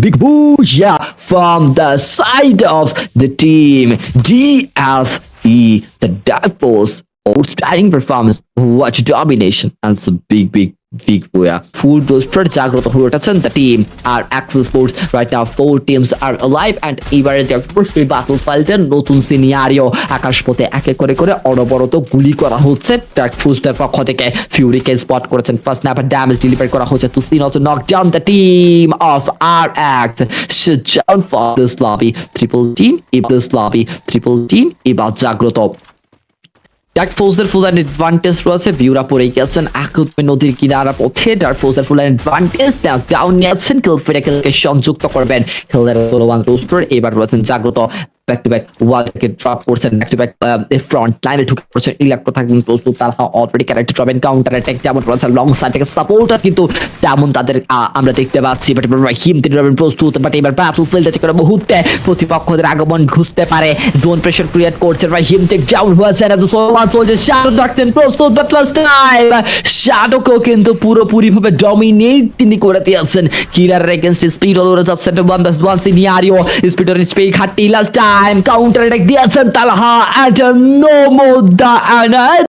big booyah from the side of the team DFE. The Dark Force outstanding performance, what domination, and some big booyah. Full roster জাগ্রত হয়ে উঠেছেন the team R Axis Sports. Right now 4 teams are alive and এবারে সেই battle field-এর নতুন scenario আকাশপথে একে করে অনবরত গুলি করা হচ্ছে Dark Force-এর পক্ষ থেকে। ফিউরিকে স্পট করেছেন, ফার্স্ট স্ন্যাপার ড্যামেজ ডেলিভার করা হচ্ছে to see not to knock down the team of RX. Shut down for this lobby, triple team এবার জাগ্রত। ডার্ক ফোর্সের ফুল অ্যাডভান্টেজ রয়েছে, ভিউরা পড়ে গেছেন আকুতমে নদীর কিনারা পথে। ডার্ক ফোর্সের ফুল অ্যাডভান্টেজ, ডাউন নিয়েছেন কিলফিডাকে সংযুক্ত করবেন খেলার ওয়ান রোস্টার। এবার রয়েছেন জাগ্রত, ব্যাক টু ব্যাক ওয়ালকে ড্রপ করছেন, ব্যাক টু ব্যাক ফ্রন্ট লাইনে ঢুকে পড়ছেন। ইলেকট্রো থাকবেন প্রস্তুত, তারা অলরেডি ক্যারেক্টার ড্রপেন কাউন্টার অ্যাটাক যেমন রয়েছে, লং সাইড থেকে সাপোর্টার কিন্তু তেমন তাদের আমরা দেখতে পাচ্ছি। বাট এবার রাহিম তিনি রবেন প্রস্তুত, বাট এবার ব্যাটল ফিল্ডে থেকে মুহূর্তে প্রতিপক্ষদের আগমন ঘুষতে পারে, জোন প্রেসার ক্রিয়েট করছেন। রাহিম টেক ডাউন হয়েছেন, এজ সোলমান সোলজার শ্যাডো রাখছেন প্রস্তুত, বাট লাস্ট টাইম শ্যাডোকেও কিন্তু পুরোপুরি ভাবে ডমিনেট তিনি করে দিয়েছেন। কিলারের এগেইনস্ট স্পিড ওরে যাচ্ছেন ওয়ান বাস ওয়ান সিনারিও, স্পিডের স্পিড খাটি লাস্ট টাইম কাউন্টার অ্যাটাক দিয়েছেন তালহা, and no more